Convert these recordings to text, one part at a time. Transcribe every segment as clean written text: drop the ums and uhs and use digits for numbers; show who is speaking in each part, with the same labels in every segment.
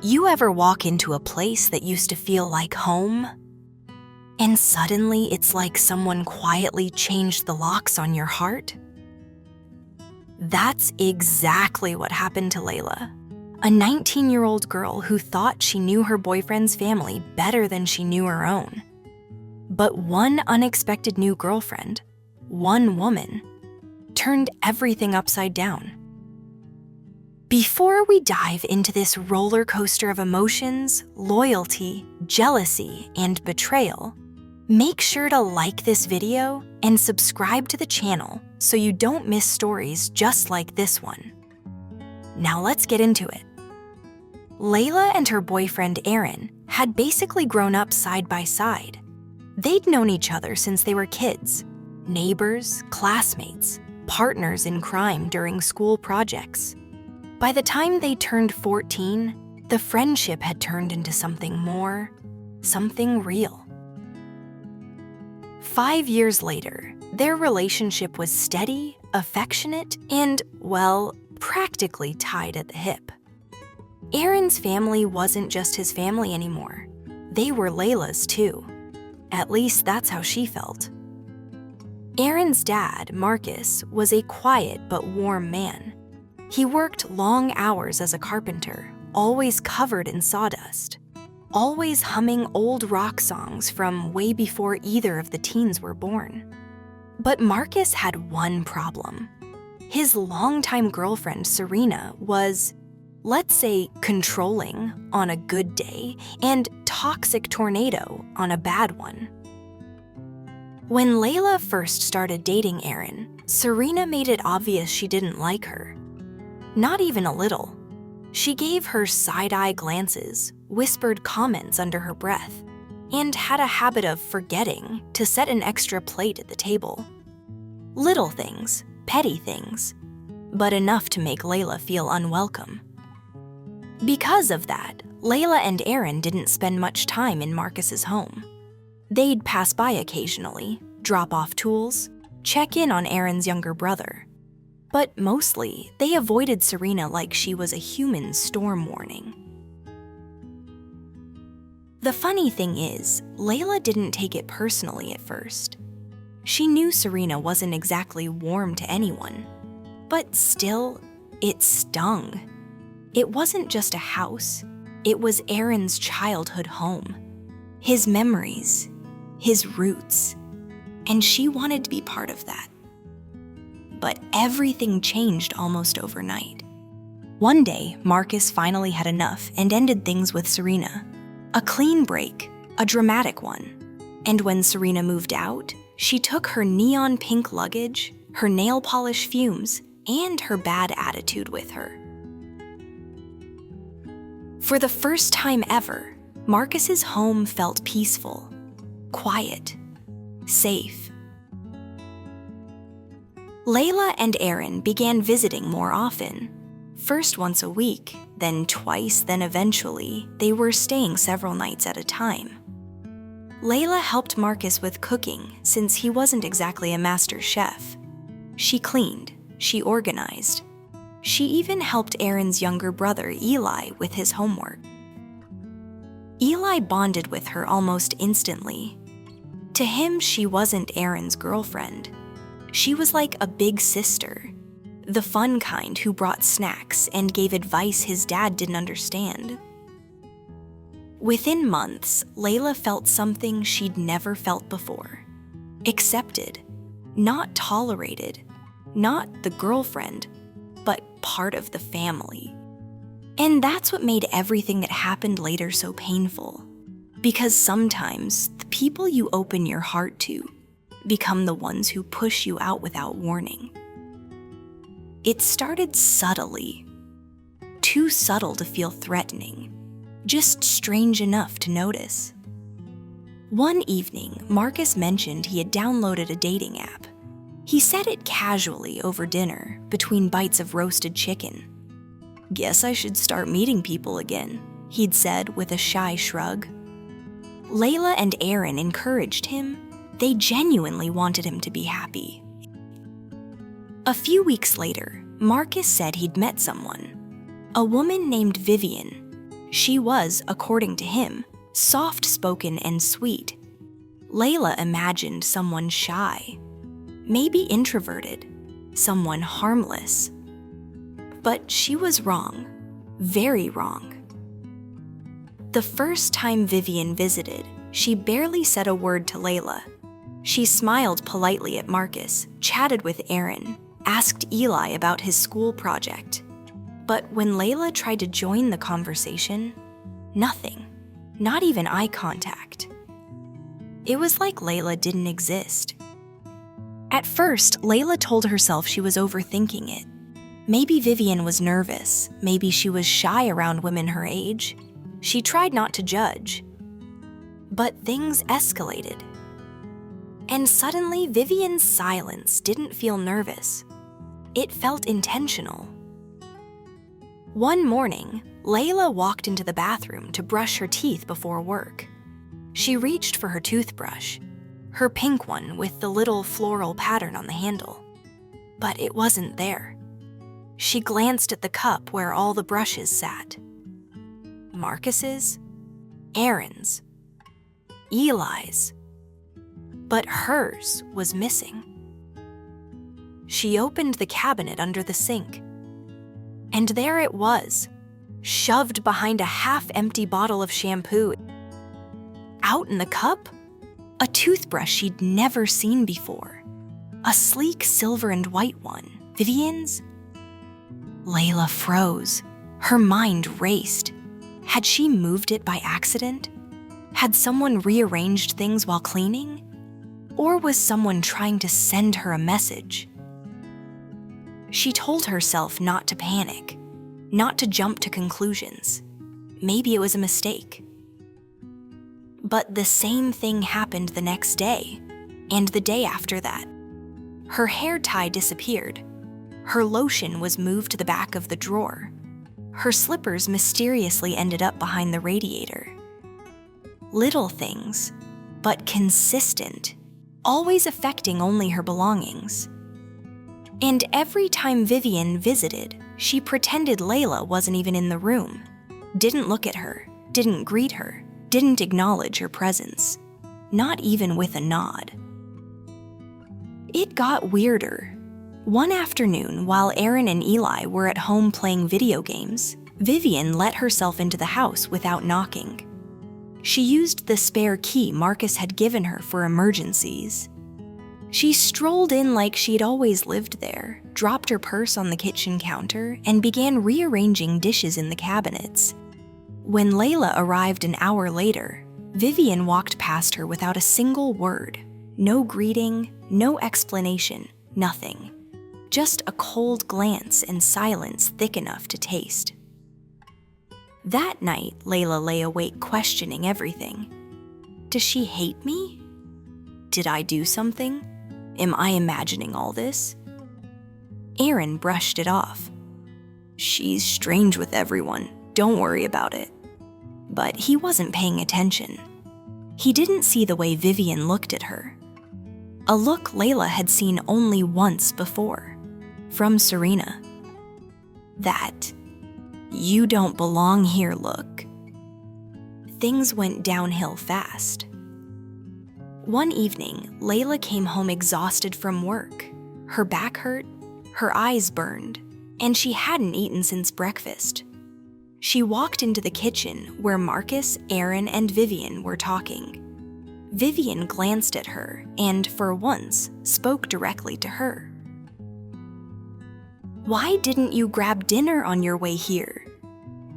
Speaker 1: You ever walk into a place that used to feel like home, and suddenly it's like someone quietly changed the locks on your heart? That's exactly what happened to Leila, a 19-year-old girl who thought she knew her boyfriend's family better than she knew her own. But one unexpected new girlfriend, one woman, turned everything upside down. Before we dive into this roller coaster of emotions, loyalty, jealousy, and betrayal, make sure to like this video and subscribe to the channel so you don't miss stories just like this one. Now let's get into it. Leila and her boyfriend Aron had basically grown up side by side. They'd known each other since they were kids, neighbors, classmates, partners in crime during school projects. By the time they turned 14, the friendship had turned into something more, something real. 5 years later, their relationship was steady, affectionate, and, well, practically tied at the hip. Aron's family wasn't just his family anymore. They were Leila's too. At least that's how she felt. Aron's dad, Marcus, was a quiet but warm man. He worked long hours as a carpenter, always covered in sawdust, always humming old rock songs from way before either of the teens were born. But Marcus had one problem. His longtime girlfriend, Serena, was, let's say, controlling on a good day and toxic tornado on a bad one. When Leila first started dating Aron, Serena made it obvious she didn't like her. Not even a little. She gave her side-eye glances, whispered comments under her breath, and had a habit of forgetting to set an extra plate at the table. Little things, petty things, but enough to make Leila feel unwelcome. Because of that, Leila and Aron didn't spend much time in Marcus's home. They'd pass by occasionally, drop off tools, check in on Aron's younger brother. But mostly, they avoided Serena like she was a human storm warning. The funny thing is, Leila didn't take it personally at first. She knew Serena wasn't exactly warm to anyone. But still, it stung. It wasn't just a house, it was Aron's childhood home. His memories, his roots, and she wanted to be part of that. But everything changed almost overnight. One day, Marcus finally had enough and ended things with Serena. A clean break, a dramatic one. And when Serena moved out, she took her neon pink luggage, her nail polish fumes, and her bad attitude with her. For the first time ever, Marcus's home felt peaceful, quiet, safe. Leila and Aron began visiting more often. First once a week, then twice, then eventually, they were staying several nights at a time. Leila helped Marcus with cooking since he wasn't exactly a master chef. She cleaned, she organized. She even helped Aron's younger brother, Eli, with his homework. Eli bonded with her almost instantly. To him, she wasn't Aron's girlfriend. She was like a big sister, the fun kind who brought snacks and gave advice his dad didn't understand. Within months, Leila felt something she'd never felt before. Accepted, not tolerated, not the girlfriend, but part of the family. And that's what made everything that happened later so painful. Because sometimes the people you open your heart to become the ones who push you out without warning. It started subtly. Too subtle to feel threatening, just strange enough to notice. One evening, Marcus mentioned he had downloaded a dating app. He said it casually over dinner, between bites of roasted chicken. "Guess I should start meeting people again," he'd said with a shy shrug. Leila and Aron encouraged him. They genuinely wanted him to be happy. A few weeks later, Marcus said he'd met someone, a woman named Vivian. She was, according to him, soft-spoken and sweet. Leila imagined someone shy, maybe introverted, someone harmless. But she was wrong, very wrong. The first time Vivian visited, she barely said a word to Leila. She smiled politely at Marcus, chatted with Aron, asked Eli about his school project. But when Leila tried to join the conversation, nothing, not even eye contact. It was like Leila didn't exist. At first, Leila told herself she was overthinking it. Maybe Vivian was nervous, maybe she was shy around women her age. She tried not to judge. But things escalated. And suddenly, Vivian's silence didn't feel nervous. It felt intentional. One morning, Leila walked into the bathroom to brush her teeth before work. She reached for her toothbrush, her pink one with the little floral pattern on the handle. But it wasn't there. She glanced at the cup where all the brushes sat. Marcus's, Aron's, Eli's. But hers was missing. She opened the cabinet under the sink. And there it was, shoved behind a half-empty bottle of shampoo. Out in the cup, a toothbrush she'd never seen before. A sleek silver and white one. Vivian's? Leila froze. Her mind raced. Had she moved it by accident? Had someone rearranged things while cleaning? Or was someone trying to send her a message? She told herself not to panic, not to jump to conclusions. Maybe it was a mistake. But the same thing happened the next day, and the day after that. Her hair tie disappeared. Her lotion was moved to the back of the drawer. Her slippers mysteriously ended up behind the radiator. Little things, but consistent, always affecting only her belongings. And every time Vivian visited, she pretended Leila wasn't even in the room, didn't look at her, didn't greet her, didn't acknowledge her presence, not even with a nod. It got weirder. One afternoon, while Aron and Eli were at home playing video games, Vivian let herself into the house without knocking. She used the spare key Marcus had given her for emergencies. She strolled in like she'd always lived there, dropped her purse on the kitchen counter, and began rearranging dishes in the cabinets. When Leila arrived an hour later, Vivian walked past her without a single word. No greeting, no explanation, nothing. Just a cold glance and silence thick enough to taste. That night, Leila lay awake questioning everything. Does she hate me? Did I do something? Am I imagining all this? Aron brushed it off. She's strange with everyone. Don't worry about it. But he wasn't paying attention. He didn't see the way Vivian looked at her. A look Leila had seen only once before. From Serena. That "you don't belong here" look. Things went downhill fast. One evening, Leila came home exhausted from work. Her back hurt, her eyes burned, and she hadn't eaten since breakfast. She walked into the kitchen where Marcus, Aron, and Vivian were talking. Vivian glanced at her and, for once, spoke directly to her. "Why didn't you grab dinner on your way here?"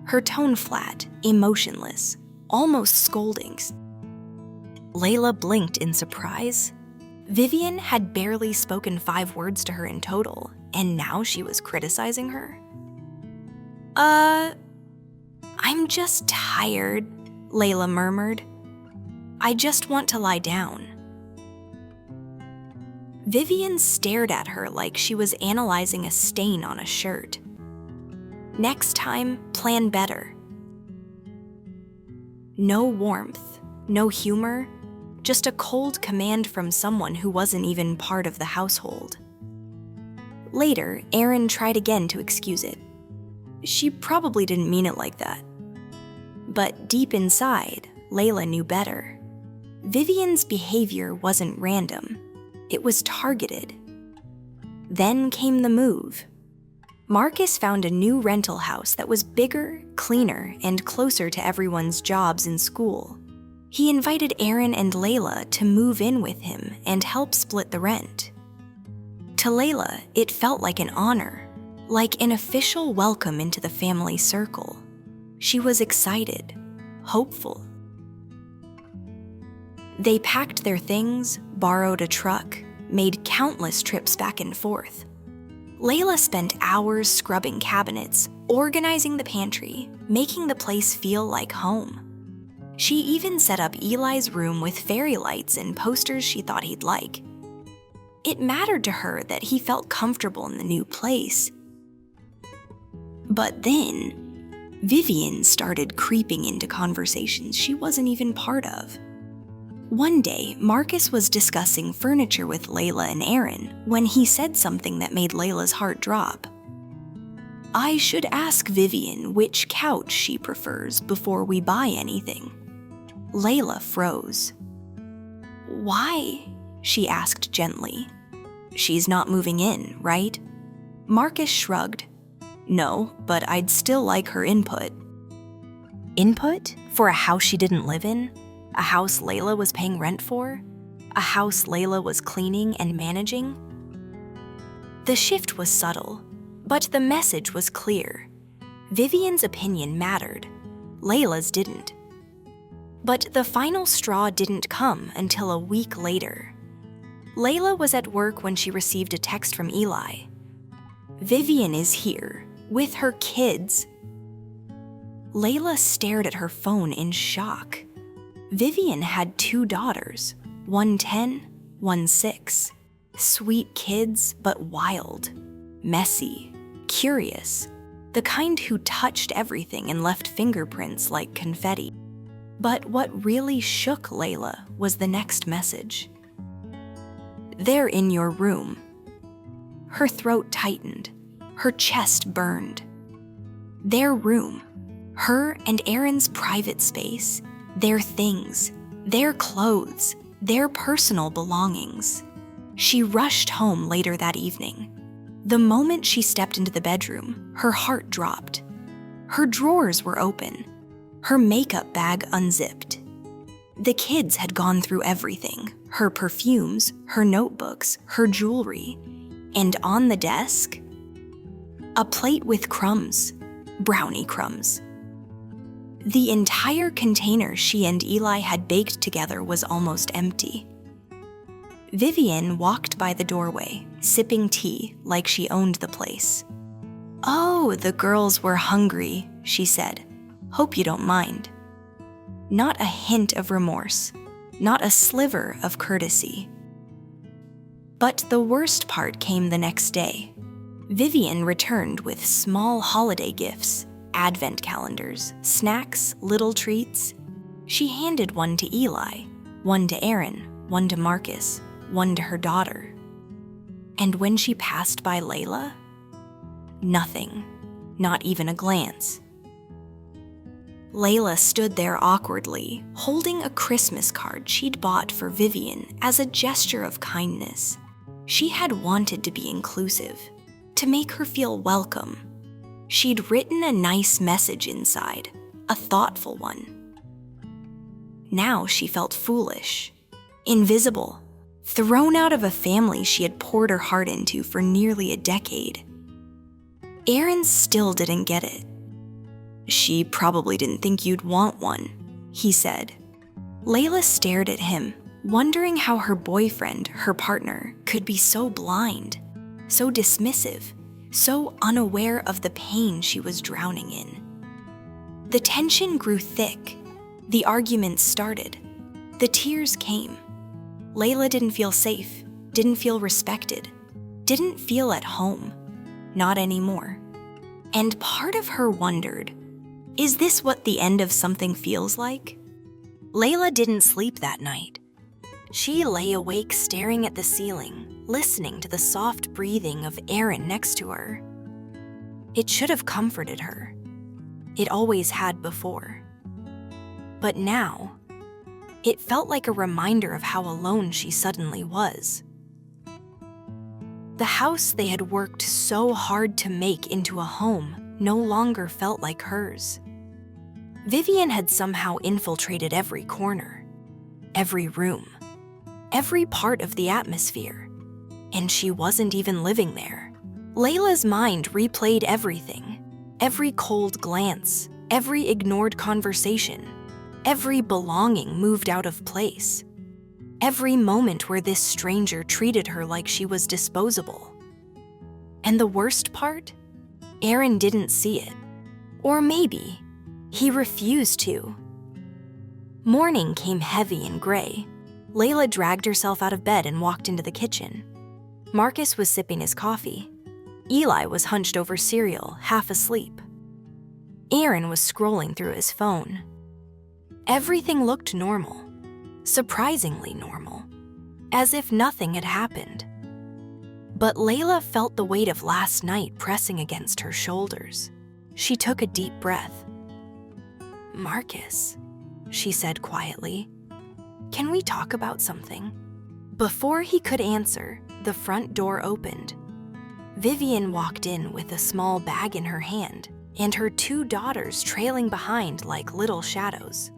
Speaker 1: Her tone flat, emotionless, almost scolding. Leila blinked in surprise. Vivian had barely spoken 5 words to her in total, and now she was criticizing her. I'm just tired," Leila murmured. "I just want to lie down." Vivian stared at her like she was analyzing a stain on a shirt. Next time, plan better. No warmth, no humor, just a cold command from someone who wasn't even part of the household. Later, Aron tried again to excuse it. She probably didn't mean it like that. But deep inside, Leila knew better. Vivian's behavior wasn't random. It was targeted. Then came the move. Marcus found a new rental house that was bigger, cleaner, and closer to everyone's jobs and school. He invited Aron and Leila to move in with him and help split the rent. To Leila, it felt like an honor, like an official welcome into the family circle. She was excited, hopeful. They packed their things, borrowed a truck, made countless trips back and forth. Leila spent hours scrubbing cabinets, organizing the pantry, making the place feel like home. She even set up Eli's room with fairy lights and posters she thought he'd like. It mattered to her that he felt comfortable in the new place. But then, Vivian started creeping into conversations she wasn't even part of. One day, Marcus was discussing furniture with Leila and Aron when he said something that made Leila's heart drop. "I should ask Vivian which couch she prefers before we buy anything." Leila froze. "Why?" she asked gently. "She's not moving in, right?" Marcus shrugged. "No, but I'd still like her input." Input? For a house she didn't live in? A house Leila was paying rent for? A house Leila was cleaning and managing? The shift was subtle, but the message was clear. Vivian's opinion mattered. Leila's didn't. But the final straw didn't come until a week later. Leila was at work when she received a text from Eli. "Vivian is here, with her kids." Leila stared at her phone in shock. Vivian had 2 daughters, one 10, one 6. Sweet kids, but wild, messy, curious, the kind who touched everything and left fingerprints like confetti. But what really shook Leila was the next message. "They're in your room." Her throat tightened. Her chest burned. Their room, her and Aron's private space, their things, their clothes, their personal belongings. She rushed home later that evening. The moment she stepped into the bedroom, her heart dropped. Her drawers were open, her makeup bag unzipped. The kids had gone through everything, her perfumes, her notebooks, her jewelry. And on the desk, a plate with crumbs, brownie crumbs. The entire container she and Eli had baked together was almost empty. Vivian walked by the doorway, sipping tea like she owned the place. "Oh, the girls were hungry," she said. "Hope you don't mind." Not a hint of remorse, not a sliver of courtesy. But the worst part came the next day. Vivian returned with small holiday gifts, advent calendars, snacks, little treats. She handed one to Eli, one to Aron, one to Marcus, one to her daughter. And when she passed by Leila, nothing, not even a glance. Leila stood there awkwardly, holding a Christmas card she'd bought for Vivian as a gesture of kindness. She had wanted to be inclusive, to make her feel welcome. She'd written a nice message inside, a thoughtful one. Now she felt foolish, invisible, thrown out of a family she had poured her heart into for nearly a decade. Aron still didn't get it. "She probably didn't think you'd want one," he said. Leila stared at him, wondering how her boyfriend, her partner, could be so blind, so dismissive, so unaware of the pain she was drowning in. The tension grew thick. The arguments started. The tears came. Leila didn't feel safe, didn't feel respected, didn't feel at home. Not anymore. And part of her wondered, is this what the end of something feels like? Leila didn't sleep that night. She lay awake staring at the ceiling, listening to the soft breathing of Aron next to her. It should have comforted her. It always had before. But now, it felt like a reminder of how alone she suddenly was. The house they had worked so hard to make into a home no longer felt like hers. Vivian had somehow infiltrated every corner, every room, every part of the atmosphere, and she wasn't even living there. Leila's mind replayed everything, every cold glance, every ignored conversation, every belonging moved out of place, every moment where this stranger treated her like she was disposable. And the worst part? Aron didn't see it. Or maybe he refused to. Morning came heavy and gray. Leila dragged herself out of bed and walked into the kitchen. Marcus was sipping his coffee. Eli was hunched over cereal, half asleep. Aron was scrolling through his phone. Everything looked normal, surprisingly normal, as if nothing had happened. But Leila felt the weight of last night pressing against her shoulders. She took a deep breath. "Marcus," she said quietly, "can we talk about something?" Before he could answer, the front door opened. Vivian walked in with a small bag in her hand and her 2 daughters trailing behind like little shadows.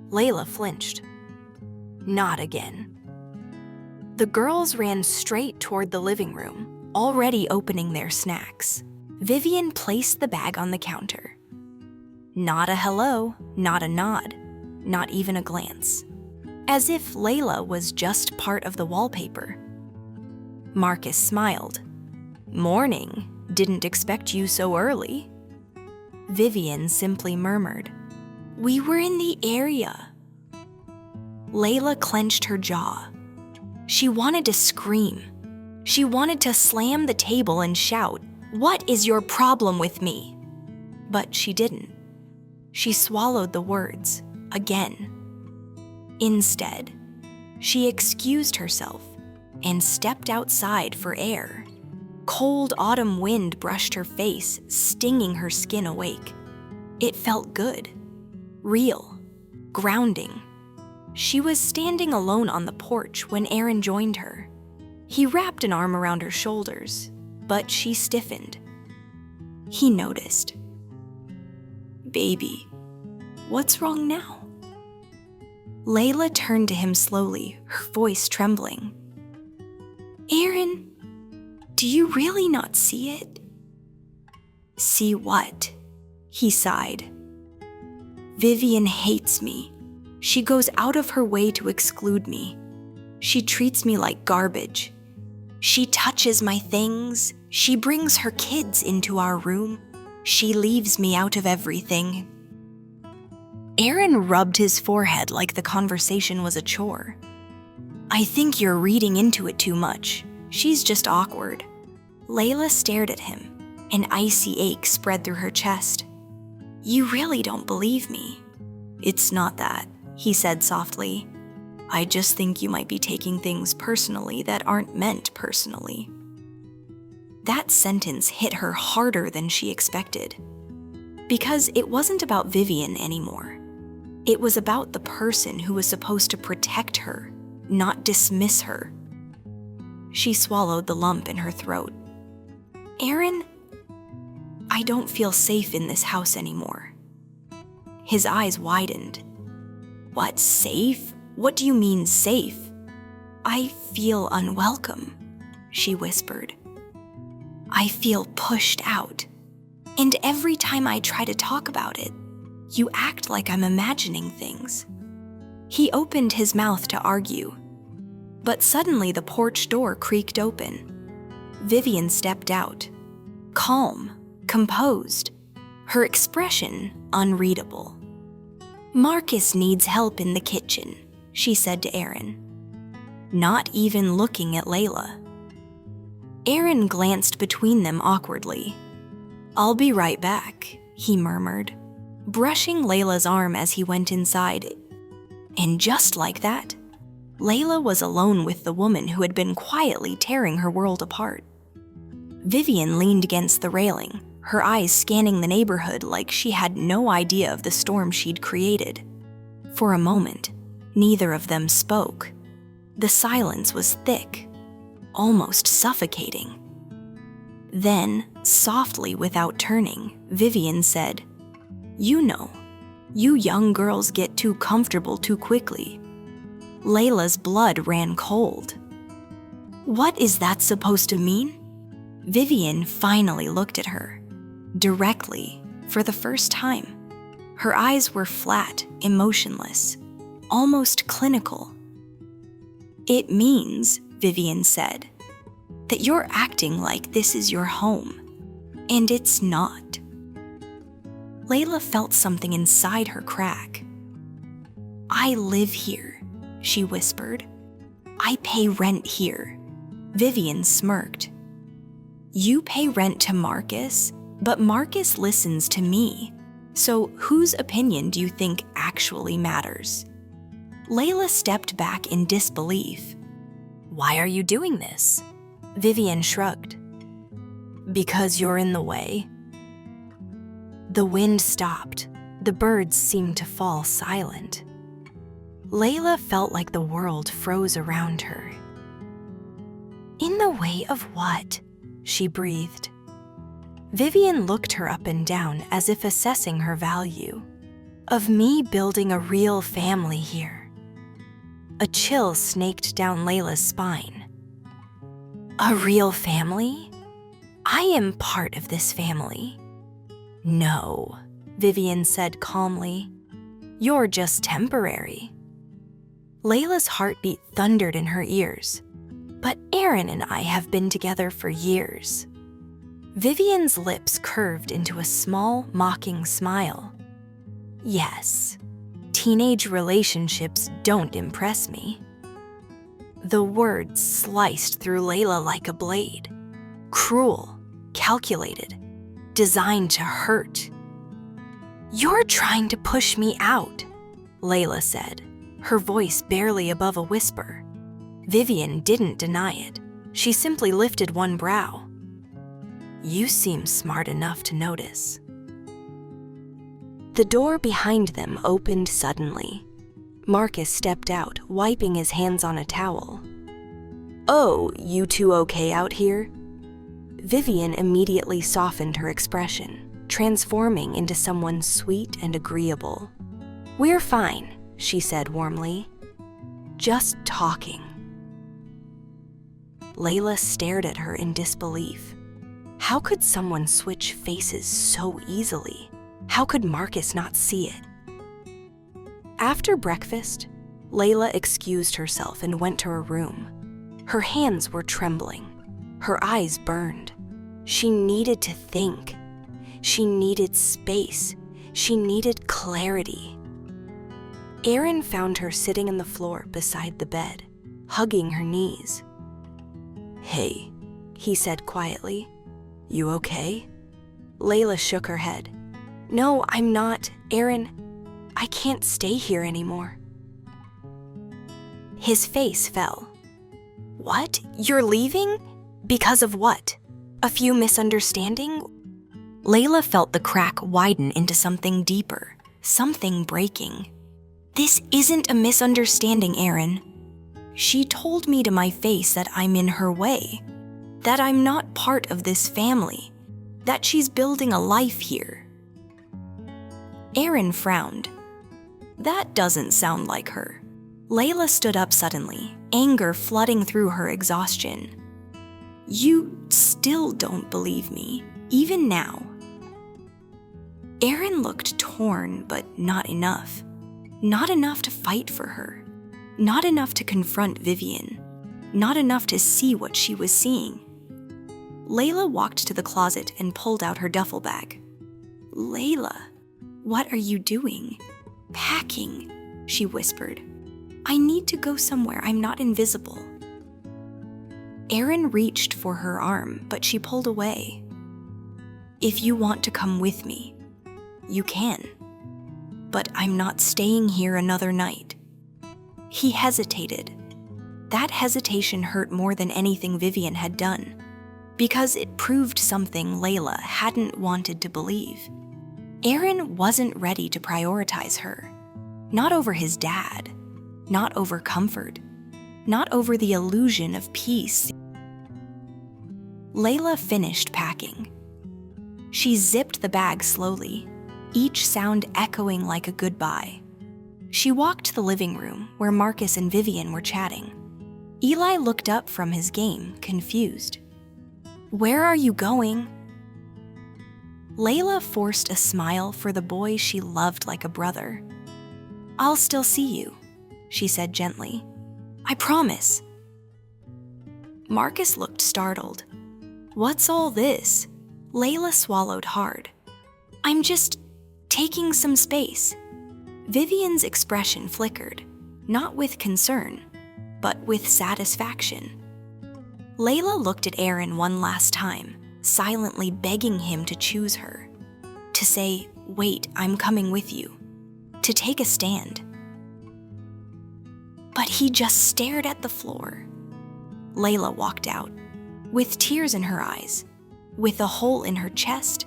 Speaker 1: Leila flinched. Not again. The girls ran straight toward the living room, already opening their snacks. Vivian placed the bag on the counter. Not a hello, not a nod, not even a glance. As if Leila was just part of the wallpaper. Marcus smiled. "Morning, didn't expect you so early." Vivian simply murmured, "We were in the area." Leila clenched her jaw. She wanted to scream. She wanted to slam the table and shout, "What is your problem with me?" But she didn't. She swallowed the words, again. Instead, she excused herself and stepped outside for air. Cold autumn wind brushed her face, stinging her skin awake. It felt good, real, grounding. She was standing alone on the porch when Aron joined her. He wrapped an arm around her shoulders, but she stiffened. He noticed. "Baby, what's wrong now?" Leila turned to him slowly, her voice trembling. "Aron, do you really not see it?" "See what?" He sighed. "Vivian hates me. She goes out of her way to exclude me. She treats me like garbage. She touches my things. She brings her kids into our room. She leaves me out of everything." Aron rubbed his forehead like the conversation was a chore. "I think you're reading into it too much. She's just awkward." Leila stared at him. An icy ache spread through her chest. "You really don't believe me." "It's not that," he said softly. "I just think you might be taking things personally that aren't meant personally." That sentence hit her harder than she expected. Because it wasn't about Vivian anymore. It was about the person who was supposed to protect her, not dismiss her. She swallowed the lump in her throat. "Aron, I don't feel safe in this house anymore." His eyes widened. "What, safe? What do you mean safe?" "I feel unwelcome," she whispered. "I feel pushed out. And every time I try to talk about it, you act like I'm imagining things." He opened his mouth to argue. But suddenly the porch door creaked open. Vivian stepped out. Calm, composed, her expression unreadable. "Marcus needs help in the kitchen," she said to Aron, not even looking at Leila. Aron glanced between them awkwardly. "I'll be right back," he murmured, brushing Leila's arm as he went inside. And just like that, Leila was alone with the woman who had been quietly tearing her world apart. Vivian leaned against the railing, her eyes scanning the neighborhood like she had no idea of the storm she'd created. For a moment, neither of them spoke. The silence was thick, almost suffocating. Then, softly without turning, Vivian said, "You know, you young girls get too comfortable too quickly." Leila's blood ran cold. "What is that supposed to mean?" Vivian finally looked at her, directly, for the first time. Her eyes were flat, emotionless, almost clinical. "It means," Vivian said, "that you're acting like this is your home, and it's not." Leila felt something inside her crack. "I live here," she whispered. "I pay rent here." Vivian smirked. "You pay rent to Marcus, but Marcus listens to me. So whose opinion do you think actually matters?" Leila stepped back in disbelief. "Why are you doing this?" Vivian shrugged. "Because you're in the way." The wind stopped. The birds seemed to fall silent. Leila felt like the world froze around her. "In the way of what?" she breathed. Vivian looked her up and down as if assessing her value. "Of me building a real family here." A chill snaked down Leila's spine. "A real family? I am part of this family." "No," Vivian said calmly. "You're just temporary." Leila's heartbeat thundered in her ears. "But Aron and I have been together for years." Vivian's lips curved into a small, mocking smile. "Yes, teenage relationships don't impress me." The words sliced through Leila like a blade. Cruel, calculated, designed to hurt. "You're trying to push me out," Leila said, her voice barely above a whisper. Vivian didn't deny it. She simply lifted one brow. "You seem smart enough to notice." The door behind them opened suddenly. Marcus stepped out, wiping his hands on a towel. "Oh, you two okay out here?" Vivian immediately softened her expression, transforming into someone sweet and agreeable. "We're fine," she said warmly. "Just talking." Leila stared at her in disbelief. How could someone switch faces so easily? How could Marcus not see it? After breakfast, Leila excused herself and went to her room. Her hands were trembling. Her eyes burned. She needed to think. She needed space. She needed clarity. Aron found her sitting on the floor beside the bed, hugging her knees. "Hey," he said quietly. "You okay?" Leila shook her head. "No, I'm not. Aron, I can't stay here anymore." His face fell. "What? You're leaving? Because of what? A few misunderstanding?" Leila felt the crack widen into something deeper, something breaking. "This isn't a misunderstanding, Aron. She told me to my face that I'm in her way, that I'm not part of this family, that she's building a life here." Aron frowned. "That doesn't sound like her." Leila stood up suddenly, anger flooding through her exhaustion. "You still don't believe me, even now." Aron looked torn, but not enough. Not enough to fight for her. Not enough to confront Vivian. Not enough to see what she was seeing. Leila walked to the closet and pulled out her duffel bag. "Leila, what are you doing?" "Packing," she whispered. "I need to go somewhere. I'm not invisible." Aron reached for her arm, but she pulled away. "If you want to come with me, you can. But I'm not staying here another night." He hesitated. That hesitation hurt more than anything Vivian had done, because it proved something Leila hadn't wanted to believe. Aron wasn't ready to prioritize her. Not over his dad, not over comfort, not over the illusion of peace. Leila finished packing. She zipped the bag slowly, each sound echoing like a goodbye. She walked to the living room where Marcus and Vivian were chatting. Eli looked up from his game, confused. "Where are you going?" Leila forced a smile for the boy she loved like a brother. "I'll still see you," she said gently. "I promise." Marcus looked startled. "What's all this?" Leila swallowed hard. "I'm just taking some space." Vivian's expression flickered, not with concern, but with satisfaction. Leila looked at Aron one last time, silently begging him to choose her, to say, "Wait, I'm coming with you," to take a stand. But he just stared at the floor. Leila walked out, with tears in her eyes, with a hole in her chest,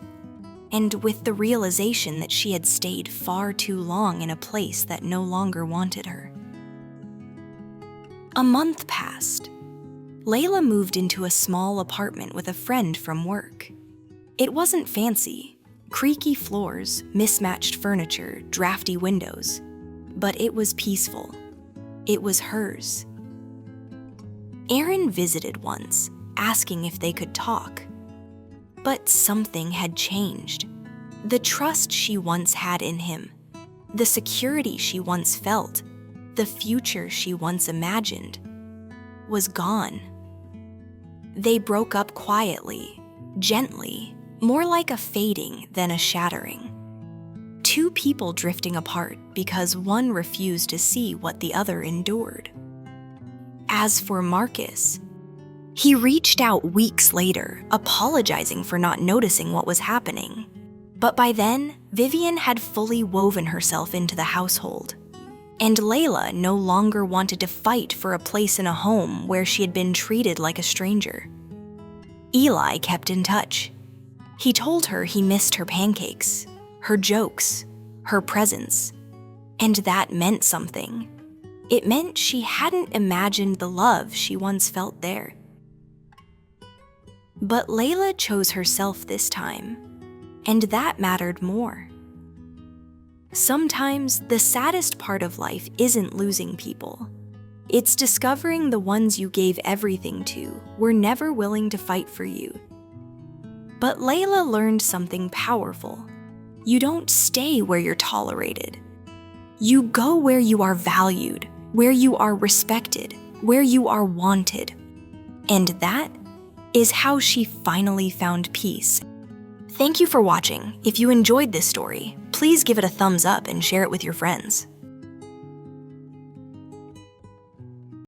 Speaker 1: and with the realization that she had stayed far too long in a place that no longer wanted her. A month passed. Leila moved into a small apartment with a friend from work. It wasn't fancy, creaky floors, mismatched furniture, drafty windows, but it was peaceful. It was hers. Aron visited once, asking if they could talk. But something had changed. The trust she once had in him, the security she once felt, the future she once imagined, was gone. They broke up quietly, gently, more like a fading than a shattering. Two people drifting apart because one refused to see what the other endured. As for Marcus, he reached out weeks later, apologizing for not noticing what was happening. But by then, Vivian had fully woven herself into the household, and Leila no longer wanted to fight for a place in a home where she had been treated like a stranger. Eli kept in touch. He told her he missed her pancakes, her jokes, her presence, and that meant something. It meant she hadn't imagined the love she once felt there. But Leila chose herself this time, and that mattered more. Sometimes the saddest part of life isn't losing people. It's discovering the ones you gave everything to were never willing to fight for you. But Leila learned something powerful. You don't stay where you're tolerated. You go where you are valued, where you are respected, where you are wanted. And that is how she finally found peace. Thank you for watching. If you enjoyed this story, please give it a thumbs up and share it with your friends.